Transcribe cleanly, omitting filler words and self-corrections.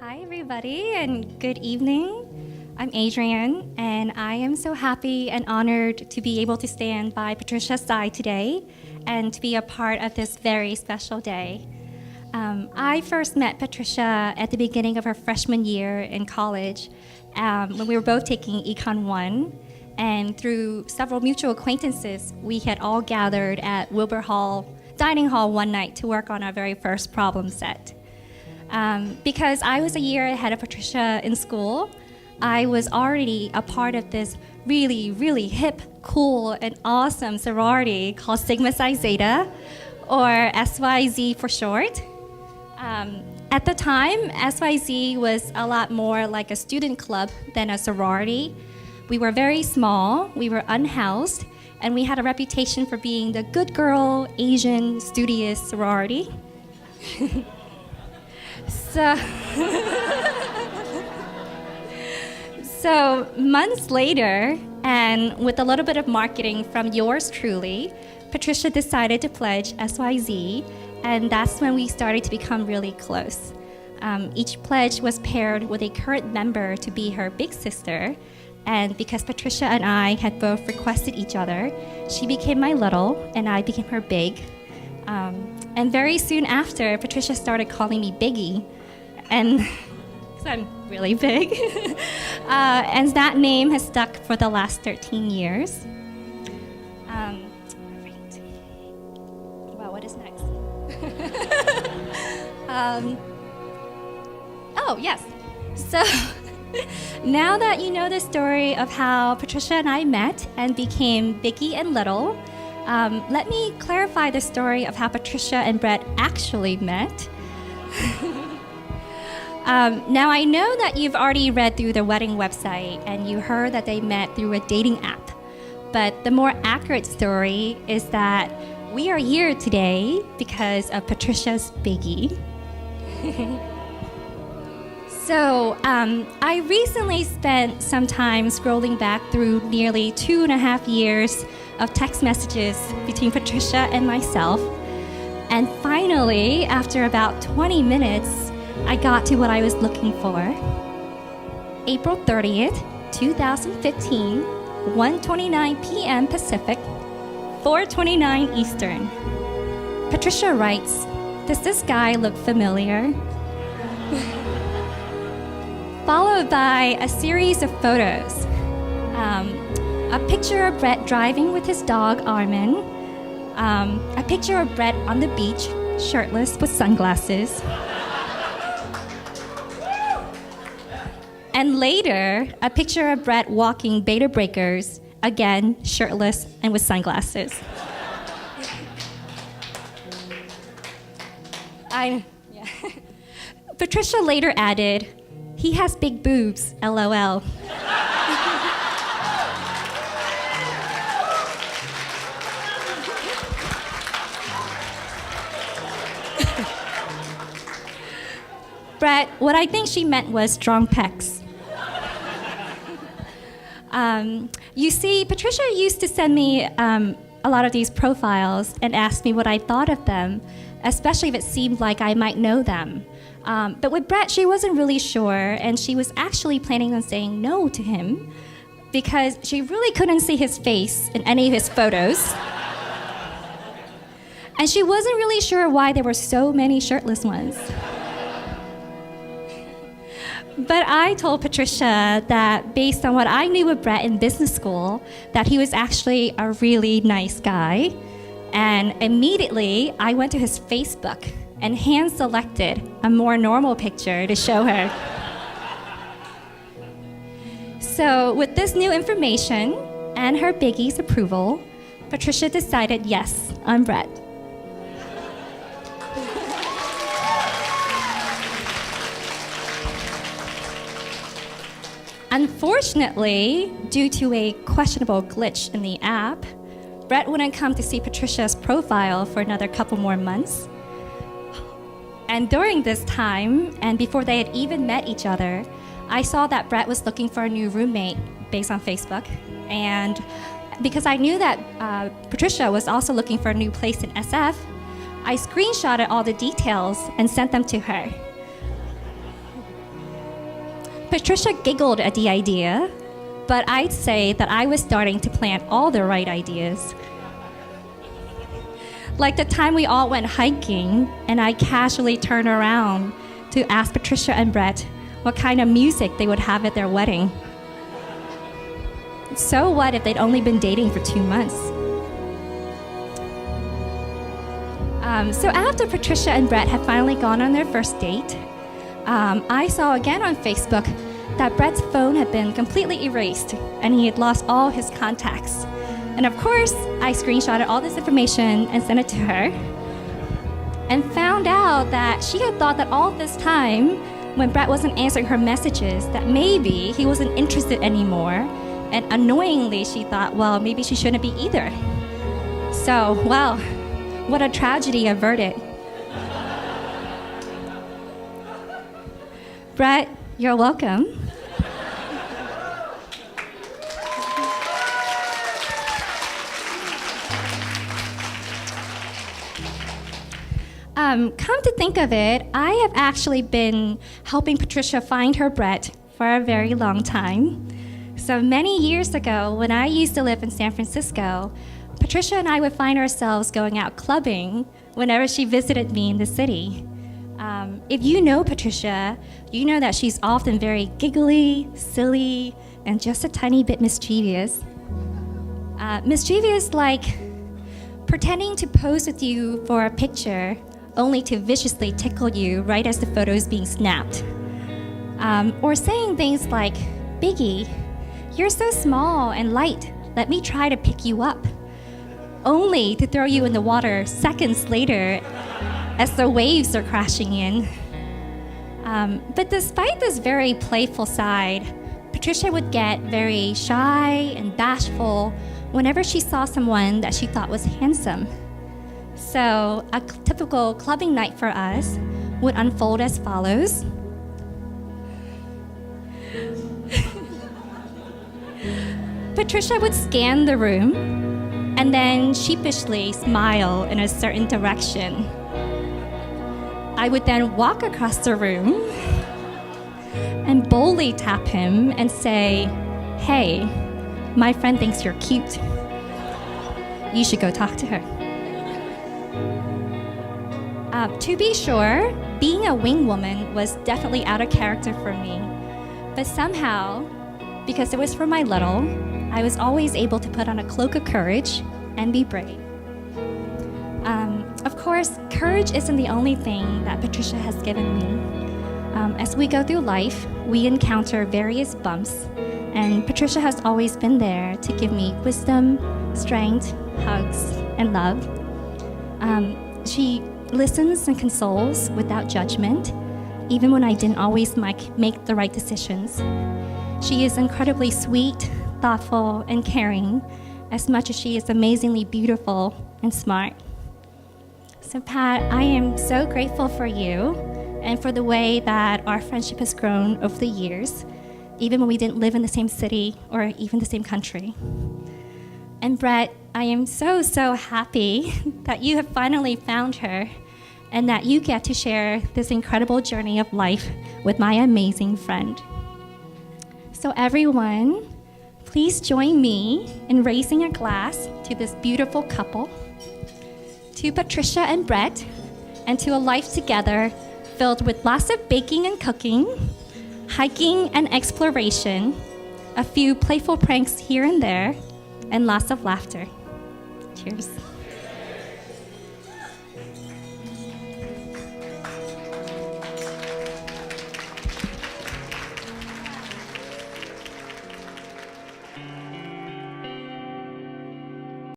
Hi, everybody, and good evening. I'm Adrienne, and I am so happy and honored to be able to stand by Patricia's side today and to be a part of this very special day. I first met Patricia at the beginning of her freshman year in college when we were both taking Econ 1, and through several mutual acquaintances, we had all gathered at Wilbur Hall Dining Hall one night to work on our very first problem set. Because I was a year ahead of Patricia in school, I was already a part of this really, really hip, cool, and awesome sorority called Sigma Psi Zeta, or SYZ for short. At the time, SYZ was a lot more like a student club than a sorority. We were very small, we were unhoused, and we had a reputation for being the good girl, Asian, studious sorority. So months later, and with a little bit of marketing from yours truly, Patricia decided to pledge SYZ, and that's when we started to become really close. Each pledge was paired with a current member to be her big sister, and because Patricia and I had both requested each other, she became my little, and I became her big. And very soon after, Patricia started calling me Biggie, and because I'm really big. And that name has stuck for the last 13 years. Right. Well, what is next? Oh, yes. So now that you know the story of how Patricia and I met and became Biggie and Little, let me clarify the story of how Patricia and Brett actually met. Now, I know that you've already read through their wedding website and you heard that they met through a dating app. But the more accurate story is that we are here today because of Patricia's Biggie. So, I recently spent some time scrolling back through nearly 2.5 years of text messages between Patricia and myself. And finally, after about 20 minutes, I got to what I was looking for. April 30th, 2015, 1:29 p.m. Pacific, 4:29 Eastern. Patricia writes, "Does this guy look familiar?" Followed by a series of photos. A picture of Brett driving with his dog, Armin. A picture of Brett on the beach, shirtless with sunglasses. And later, a picture of Brett walking beta breakers, again, shirtless and with sunglasses. Patricia later added, "He has big boobs, LOL." Brett, what I think she meant was strong pecs. You see, Patricia used to send me a lot of these profiles and ask me what I thought of them, especially if it seemed like I might know them. But with Brett, she wasn't really sure, and she was actually planning on saying no to him because she really couldn't see his face in any of his photos. And she wasn't really sure why there were so many shirtless ones. But I told Patricia that based on what I knew of Brett in business school, that he was actually a really nice guy. And immediately, I went to his Facebook and hand-selected a more normal picture to show her. So with this new information and her Biggie's approval, Patricia decided, yes, I'm Brett. Unfortunately, due to a questionable glitch in the app, Brett wouldn't come to see Patricia's profile for another couple more months. And during this time, and before they had even met each other, I saw that Brett was looking for a new roommate based on Facebook. And because I knew that Patricia was also looking for a new place in SF, I screenshotted all the details and sent them to her. Patricia giggled at the idea, but I'd say that I was starting to plant all the right ideas. Like the time we all went hiking and I casually turned around to ask Patricia and Brett what kind of music they would have at their wedding. So what if they'd only been dating for 2 months? So after Patricia and Brett had finally gone on their first date, I saw again on Facebook that Brett's phone had been completely erased and he had lost all his contacts. And of course, I screenshotted all this information and sent it to her and found out that she had thought that all this time, when Brett wasn't answering her messages, that maybe he wasn't interested anymore. And annoyingly, she thought, well, maybe she shouldn't be either. So, well, what a tragedy averted. Brett, you're welcome. Come to think of it, I have actually been helping Patricia find her Brett for a very long time. So many years ago, when I used to live in San Francisco, Patricia and I would find ourselves going out clubbing whenever she visited me in the city. If you know Patricia, you know that she's often very giggly, silly, and just a tiny bit mischievous. Mischievous like pretending to pose with you for a picture only to viciously tickle you right as the photo is being snapped. Or saying things like, "Biggie, you're so small and light, let me try to pick you up," only to throw you in the water seconds later as the waves are crashing in. But despite this very playful side, Patricia would get very shy and bashful whenever she saw someone that she thought was handsome. So a typical clubbing night for us would unfold as follows. Patricia would scan the room and then sheepishly smile in a certain direction. I would then walk across the room and boldly tap him and say, "Hey, my friend thinks you're cute. You should go talk to her." To be sure, being a wing woman was definitely out of character for me. But somehow, because it was for my little, I was always able to put on a cloak of courage and be brave. Of course, courage isn't the only thing that Patricia has given me. As we go through life, we encounter various bumps, and Patricia has always been there to give me wisdom, strength, hugs, and love. She listens and consoles without judgment, even when I didn't always make the right decisions. She is incredibly sweet, thoughtful, and caring, as much as she is amazingly beautiful and smart. So Pat, I am so grateful for you and for the way that our friendship has grown over the years, even when we didn't live in the same city or even the same country. And Brett, I am so, so happy that you have finally found her and that you get to share this incredible journey of life with my amazing friend. So everyone, please join me in raising a glass to this beautiful couple, to Patricia and Brett, and to a life together filled with lots of baking and cooking, hiking and exploration, a few playful pranks here and there, and lots of laughter. Cheers.